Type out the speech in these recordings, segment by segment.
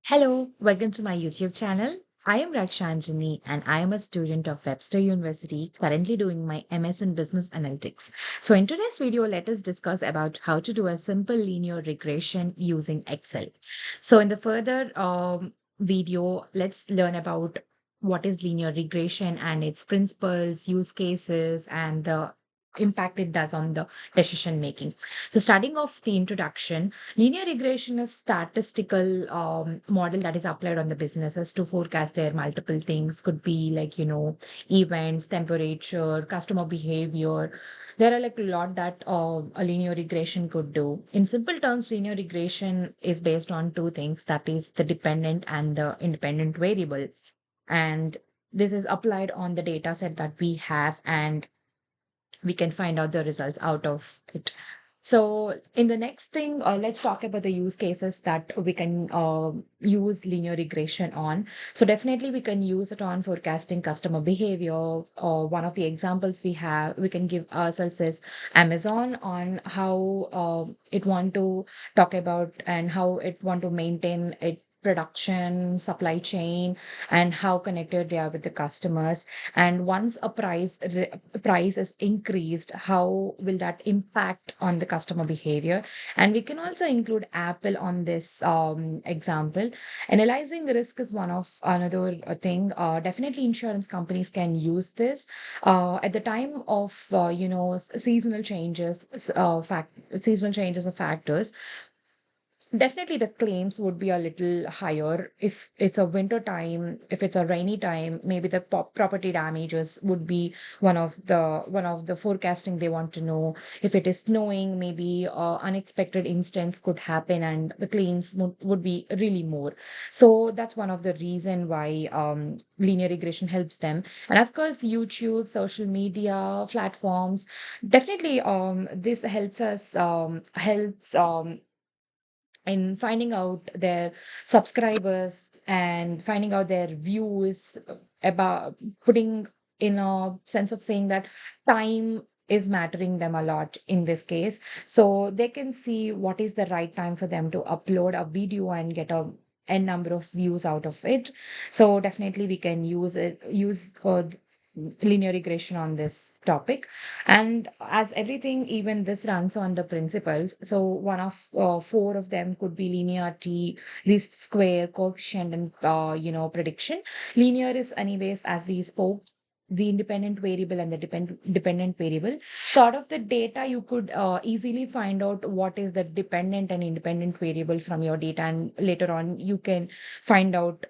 Hello, welcome to my YouTube channel. I am Rakshanjani and I am a student of Webster University, currently doing my MS in Business Analytics. So in today's video, let us discuss about how to do a simple linear regression using Excel. So in the further video, let's learn about what is linear regression and its principles, use cases, and the impact it does on the decision making. So starting off the introduction, linear regression is statistical model that is applied on the businesses to forecast their multiple things. Could be like events, temperature, customer behavior. There are like a lot that a linear regression could do. In simple terms, linear regression is based on two things, that is the dependent and the independent variable. And this is applied on the data set that we have, and we can find out the results out of it. So, in the next thing, let's talk about the use cases that we can use linear regression on. So, definitely, we can use it on forecasting customer behavior. One of the examples we can give ourselves is Amazon on how it want to talk about and how it want to maintain it production supply chain and how connected they are with the customers, and once a price is increased, how will that impact on the customer behavior. And we can also include Apple on this example. Analyzing risk is one of another thing. Definitely insurance companies can use this at the time of seasonal changes, seasonal changes of factors. Definitely, the claims would be a little higher if it's a winter time. If it's a rainy time, maybe the property damages would be one of the forecasting they want to know. If it is snowing, maybe unexpected instance could happen, and the claims would be really more. So that's one of the reason why linear regression helps them. And of course, YouTube, social media platforms, definitely this helps in finding out their subscribers and finding out their views, about putting in a sense of saying that time is mattering them a lot in this case, so they can see what is the right time for them to upload a video and get a n number of views out of it. So definitely we can use linear regression on this topic. And as everything, even this runs on the principles. So one of four of them could be linearity, least square, coefficient, and prediction. Linear is anyways, as we spoke, the independent variable and the dependent variable. So out of the data, you could easily find out what is the dependent and independent variable from your data, and later on you can find out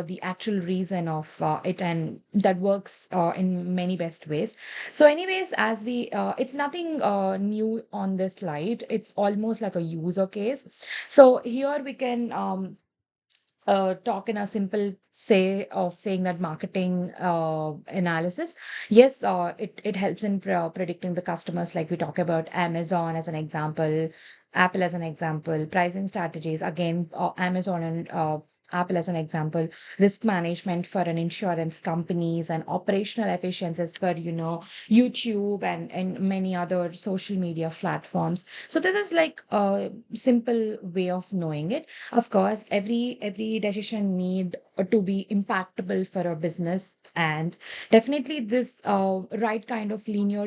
the actual reason of it, and that works in many best ways. So anyways, as we it's nothing new on this slide, it's almost like a user case. So here we can talk in a simple say of saying that marketing analysis. Yes, it helps in predicting the customers, like we talk about Amazon as an example, Apple as an example, pricing strategies, again, Amazon and Apple as an example, risk management for an insurance companies, and operational efficiencies for YouTube and many other social media platforms. So this is like a simple way of knowing it. Of course, every decision need to be impactable for a business, and definitely this right kind of linear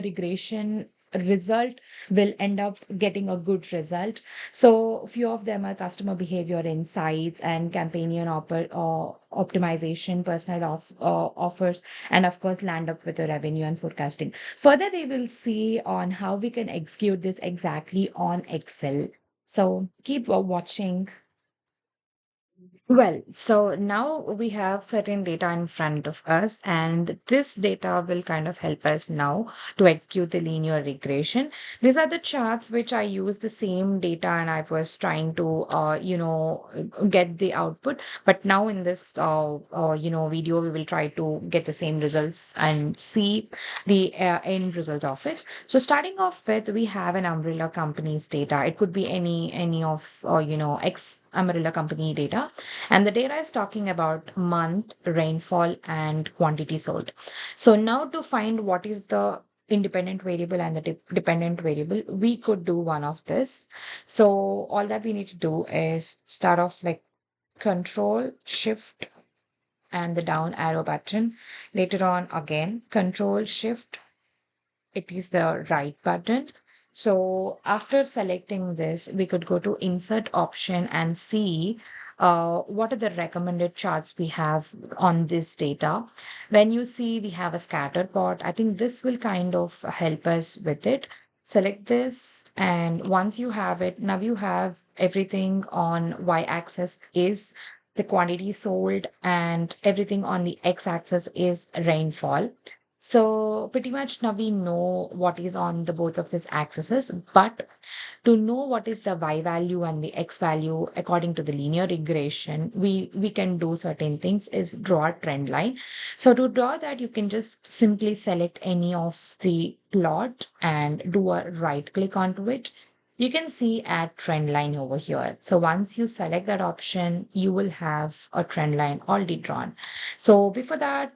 regression result will end up getting a good result. So few of them are customer behavior insights and campaign optimization, personal offers, and of course land up with the revenue and forecasting. Further, we will see on how we can execute this exactly on Excel. So keep watching. Well, so now we have certain data in front of us, and this data will kind of help us now to execute the linear regression. These are the charts which I use the same data, and I was trying to, get the output. But now in this, video, we will try to get the same results and see the end result of it. So starting off with, we have an umbrella company's data. It could be any of, X umbrella company data, and the data is talking about month, rainfall, and quantity sold. So now to find what is the independent variable and the dependent variable, we could do one of this. So all that we need to do is start off like Control Shift and the down arrow button. Later on, again, Control Shift, it is the right button. So after selecting this, we could go to insert option and see what are the recommended charts we have on this data. When you see we have a scatter plot, I think this will kind of help us with it. Select this, and once you have it, now you have everything on y-axis is the quantity sold, and everything on the x-axis is rainfall. So pretty much now we know what is on the both of these axes, but to know what is the y value and the x value according to the linear regression, we can do certain things is draw a trend line. So to draw that, you can just simply select any of the plot and do a right click onto it. You can see add trend line over here. So once you select that option, you will have a trend line already drawn. So before that,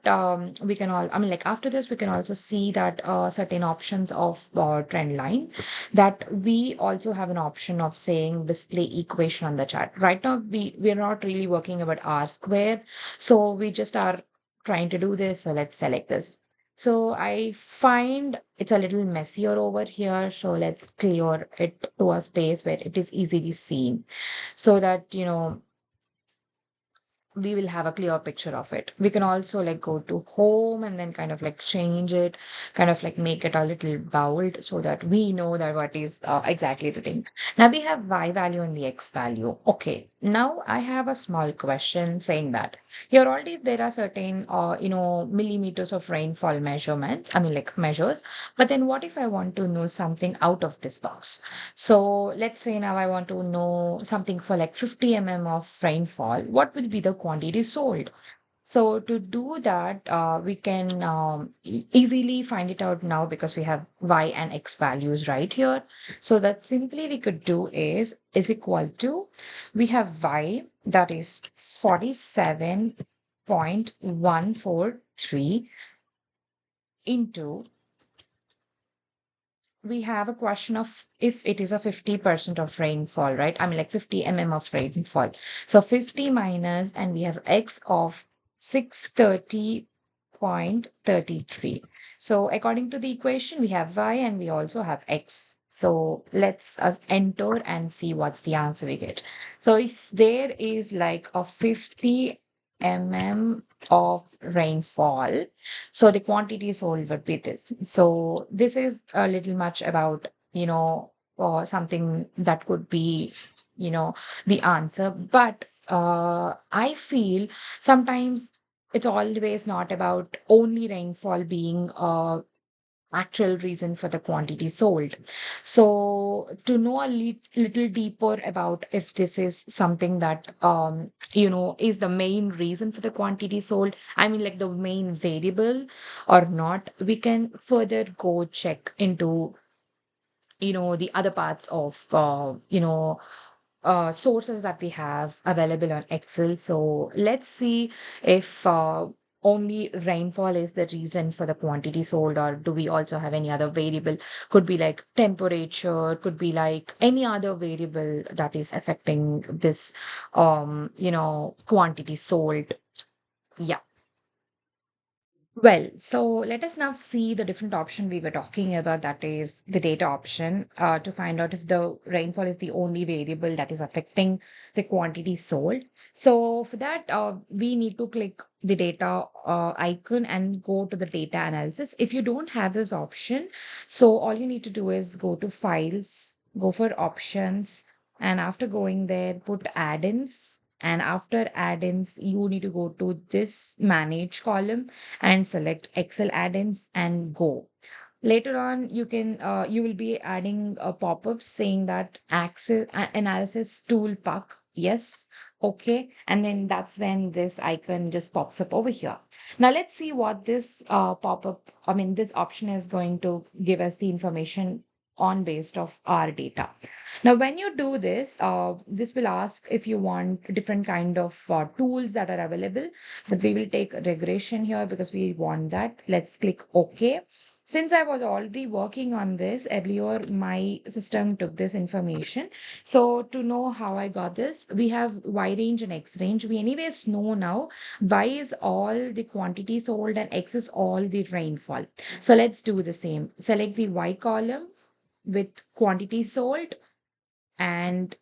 we can all, I mean, like after this, we can also see that certain options of trend line, that we also have an option of saying display equation on the chart. Right now, we're not really working about R square. So we just are trying to do this. So let's select this. So I find it's a little messier over here. So let's clear it to a space where it is easily seen so that, we will have a clear picture of it. We can also like go to home and then kind of like change it, kind of like make it a little bold so that we know that what is exactly the thing. Now we have y value and the x value. Okay, now I have a small question saying that here already there are certain millimeters of rainfall measurement. I mean like measures. But then what if I want to know something out of this box? So let's say now I want to know something for like 50 of rainfall. What will be the quantity sold? So to do that, we can easily find it out now because we have y and x values right here. So that simply we could do is equal to, we have y that is 47.143 into, we have a question of if it is a 50% of rainfall, right? I mean, like 50 of rainfall. So 50 minus, and we have x of 630.33. So according to the equation, we have y and we also have x. So let's us enter and see what's the answer we get. So if there is like a 50 of rainfall, so the quantity sold would be this. So this is a little much about, something that could be, you know, the answer. But I feel sometimes it's always not about only rainfall being actual reason for the quantity sold. So to know a little deeper about if this is something that is the main reason for the quantity sold, I mean like the main variable or not, we can further go check into the other parts of sources that we have available on Excel. So let's see if only rainfall is the reason for the quantity sold, or do we also have any other variable? Could be like temperature, could be like any other variable that is affecting this, quantity sold. Yeah. Well, so let us now see the different option we were talking about, that is the data option, to find out if the rainfall is the only variable that is affecting the quantity sold. So for that, we need to click the data icon and go to the data analysis. If you don't have this option, so all you need to do is go to files, go for options, and after going there, put add-ins. And after add-ins, you need to go to this manage column and select Excel add-ins and go. Later on, you will be adding a pop-up saying that access analysis tool pack. Yes. Okay. And then that's when this icon just pops up over here. Now let's see what this pop-up, I mean, this option is going to give us the information on based of our data. Now, when you do this, this will ask if you want different kind of tools that are available, but we will take regression here because we want that. Let's click OK. since I was already working on this earlier, my system took this information. So to know how I got this, we have Y range and X range. We anyways know now Y is all the quantity sold and X is all the rainfall. So let's do the same. Select the Y column with quantity sold and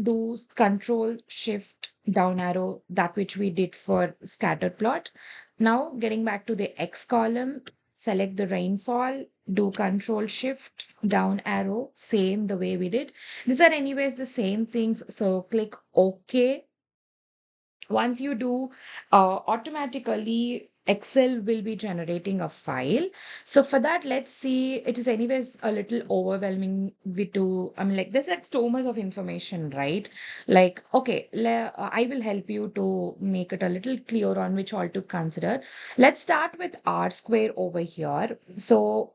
do control shift down arrow, that which we did for scatter plot. Now getting back to the X column, select the rainfall, do control shift down arrow, same the way we did. These are anyways the same things. So click OK. Once you do, automatically Excel will be generating a file. So for that, let's see, it is anyways a little overwhelming with to, I mean, like there's like so much of information, right? Like, okay, I will help you to make it a little clear on which all to consider. Let's start with R square over here. So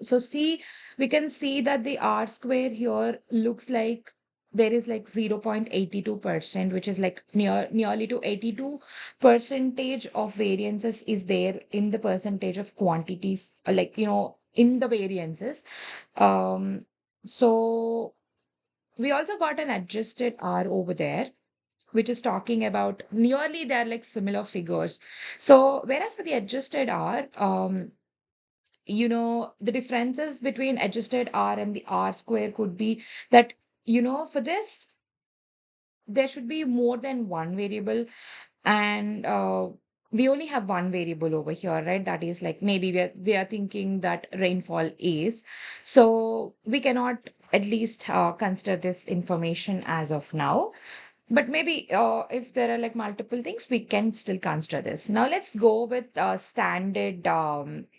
see, we can see that the R square here looks like there is like 0.82%, which is like nearly to 82 percentage of variances is there in the percentage of quantities, like, in the variances. Um, so we also got an adjusted R over there, which is talking about nearly they're like similar figures. So whereas for the adjusted R, the differences between adjusted R and the R square could be that, for this there should be more than one variable, and we only have one variable over here, right? That is like maybe we are thinking that rainfall is, so we cannot at least consider this information as of now. But maybe if there are like multiple things, we can still consider this. Now let's go with standard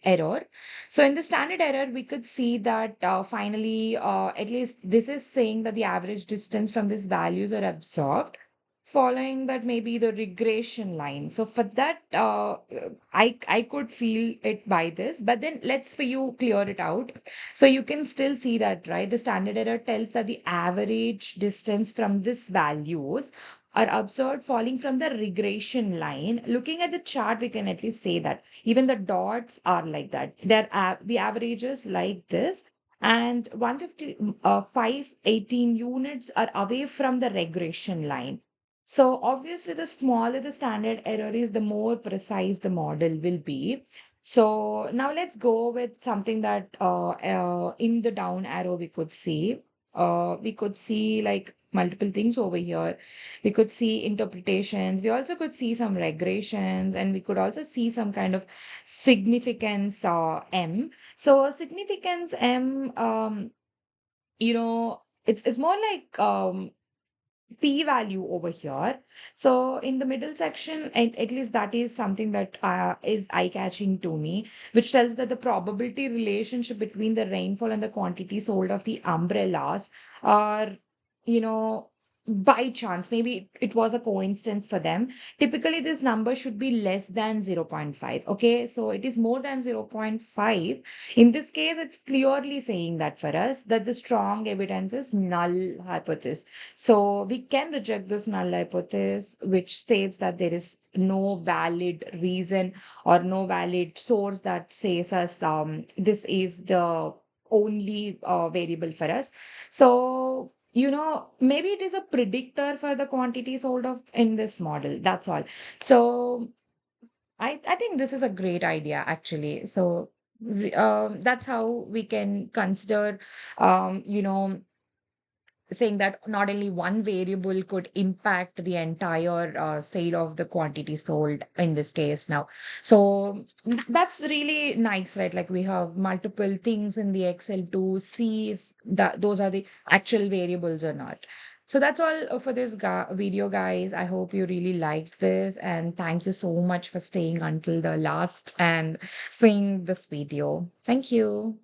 error. So in the standard error, we could see that finally, at least this is saying that the average distance from these values are observed following that maybe the regression line. So for that, I could feel it by this, but then let's for you clear it out. So you can still see that, right? The standard error tells that the average distance from these values are observed falling from the regression line. Looking at the chart, we can at least say that even the dots are like that. The averages like this, and 150, 518 units are away from the regression line. So obviously, the smaller the standard error is, the more precise the model will be. So now let's go with something that in the down arrow we could see. We could see like multiple things over here. We could see interpretations. We also could see some regressions, and we could also see some kind of significance M. So significance M, it's more like p value over here. So in the middle section, at least that is something that is eye-catching to me, which tells that the probability relationship between the rainfall and the quantity sold of the umbrellas are, you know, by chance, maybe it was a coincidence for them. Typically, this number should be less than zero point 0.5. Okay, so it is more than zero point 0.5. In this case, it's clearly saying that for us that the strong evidence is null hypothesis. So we can reject this null hypothesis, which states that there is no valid reason or no valid source that says us this is the only variable for us. So maybe it is a predictor for the quantity sold of in this model. That's all. So I think this is a great idea actually. So that's how we can consider um, you know saying that not only one variable could impact the entire sale of the quantity sold in this case now. So that's really nice, right? Like we have multiple things in the Excel to see if those are the actual variables or not. So that's all for this video, guys. I hope you really liked this, and thank you so much for staying until the last and seeing this video. Thank you.